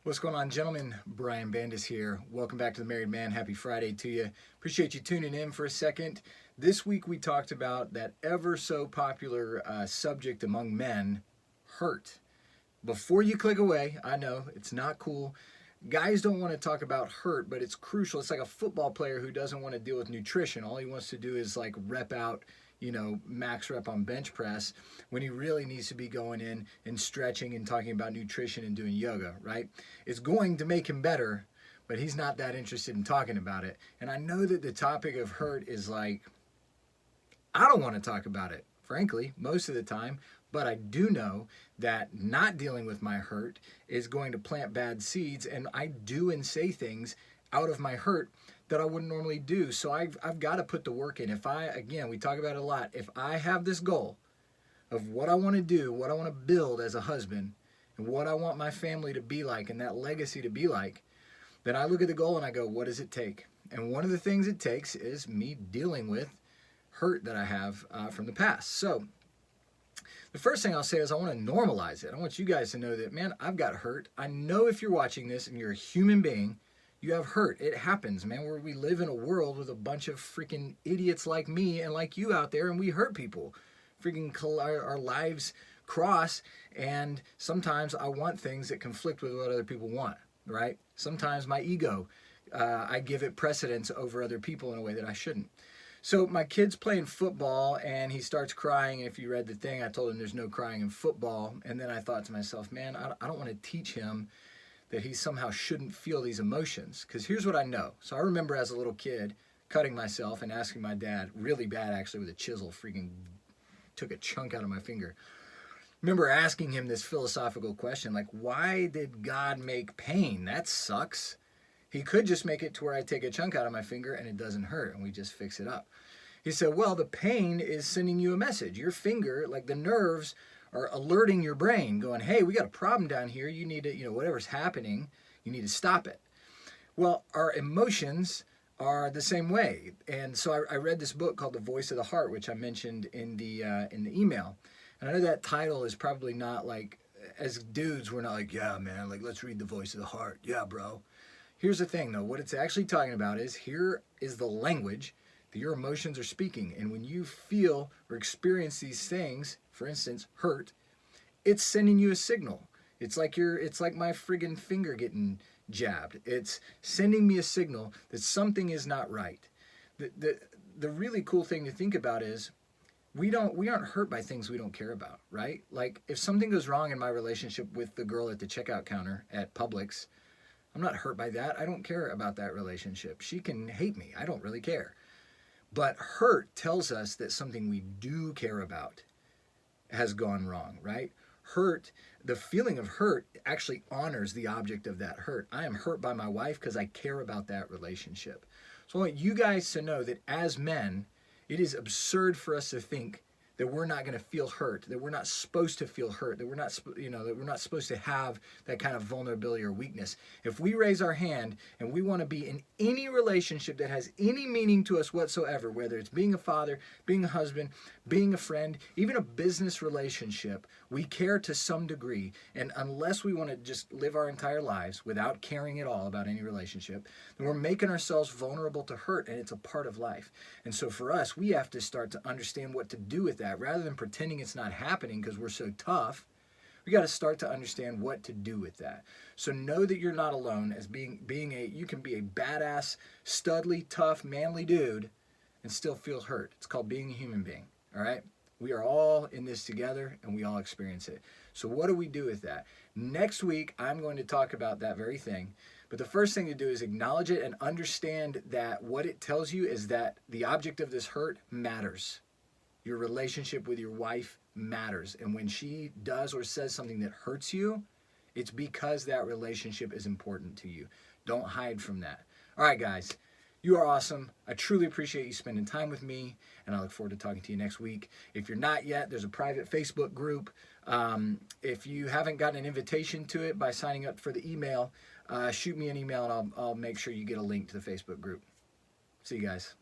What's going on, gentlemen? Brian Bandas here. Welcome back to The Married Man. Happy Friday to you. Appreciate you tuning in for a second. This week we talked about that ever so popular subject among men, hurt. Before you click away, I know it's not cool. Guys don't want to talk about hurt, but it's crucial. It's like a football player who doesn't want to deal with nutrition. All he wants to do is like rep out, max rep on bench press when he really needs to be going in and stretching and talking about nutrition and doing yoga, right? It's going to make him better, but he's not that interested in talking about it. And I know that the topic of hurt is like, I don't want to talk about it, frankly, most of the time, but I do know that not dealing with my hurt is going to plant bad seeds, and I do and say things out of my hurt that I wouldn't normally do. So I've got to put the work in. Again, we talk about it a lot. If I have this goal of what I want to do, what I want to build as a husband, and what I want my family to be like and that legacy to be like, then I look at the goal and I go, what does it take? And one of the things it takes is me dealing with hurt that I have from the past. So the first thing I'll say is I want to normalize it. I want you guys to know that, man, I've got hurt. I know if you're watching this and you're a human being, you have hurt. It happens, man. We live in a world with a bunch of freaking idiots like me and like you out there, and we hurt people. Our lives cross, and sometimes I want things that conflict with what other people want, right? Sometimes my ego, I give it precedence over other people in a way that I shouldn't. So my kid's playing football and he starts crying. If you read the thing, I told him there's no crying in football. And then I thought to myself, man, I don't want to teach him that he somehow shouldn't feel these emotions. Because here's what I know. So I remember as a little kid cutting myself and asking my dad, really bad actually, with a chisel, freaking took a chunk out of my finger. Remember asking him this philosophical question, like, why did God make pain? That sucks. He could just make it to where I take a chunk out of my finger and it doesn't hurt and we just fix it up. He said, well, the pain is sending you a message. Your finger, like the nerves, are alerting your brain going, hey, we got a problem down here. You need to, whatever's happening, you need to stop it. Well, our emotions are the same way. And so I read this book called The Voice of the Heart, which I mentioned in the email. And I know that title is probably not like, as dudes, we're not like, yeah, man, like, let's read The Voice of the Heart. Yeah, bro. Here's the thing, though. What it's actually talking about is here is the language that your emotions are speaking. And when you feel or experience these things, for instance, hurt, it's sending you a signal. It's like my friggin' finger getting jabbed. It's sending me a signal that something is not right. The really cool thing to think about is we aren't hurt by things we don't care about, right? Like if something goes wrong in my relationship with the girl at the checkout counter at Publix, I'm not hurt by that. I don't care about that relationship. She can hate me. I don't really care. But hurt tells us that something we do care about has gone wrong, right? Hurt, the feeling of hurt actually honors the object of that hurt. I am hurt by my wife because I care about that relationship. So I want you guys to know that as men, it is absurd for us to think that we're not going to feel hurt, that we're not supposed to feel hurt, that we're not, that we're not supposed to have that kind of vulnerability or weakness. If we raise our hand and we want to be in any relationship that has any meaning to us whatsoever, whether it's being a father, being a husband, being a friend, even a business relationship, we care to some degree. And unless we want to just live our entire lives without caring at all about any relationship, then we're making ourselves vulnerable to hurt, and it's a part of life. And so for us, we have to start to understand what to do with that. Rather than pretending it's not happening because we're so tough, we got to start to understand what to do with that. So know that you're not alone as you can be a badass, studly, tough, manly dude and still feel hurt. It's called being a human being, all right? We are all in this together and we all experience it. So what do we do with that? Next week, I'm going to talk about that very thing. But the first thing to do is acknowledge it and understand that what it tells you is that the object of this hurt matters. Your relationship with your wife matters. And when she does or says something that hurts you, it's because that relationship is important to you. Don't hide from that. All right, guys, you are awesome. I truly appreciate you spending time with me, and I look forward to talking to you next week. If you're not yet, there's a private Facebook group. If you haven't gotten an invitation to it by signing up for the email, shoot me an email, and I'll make sure you get a link to the Facebook group. See you guys.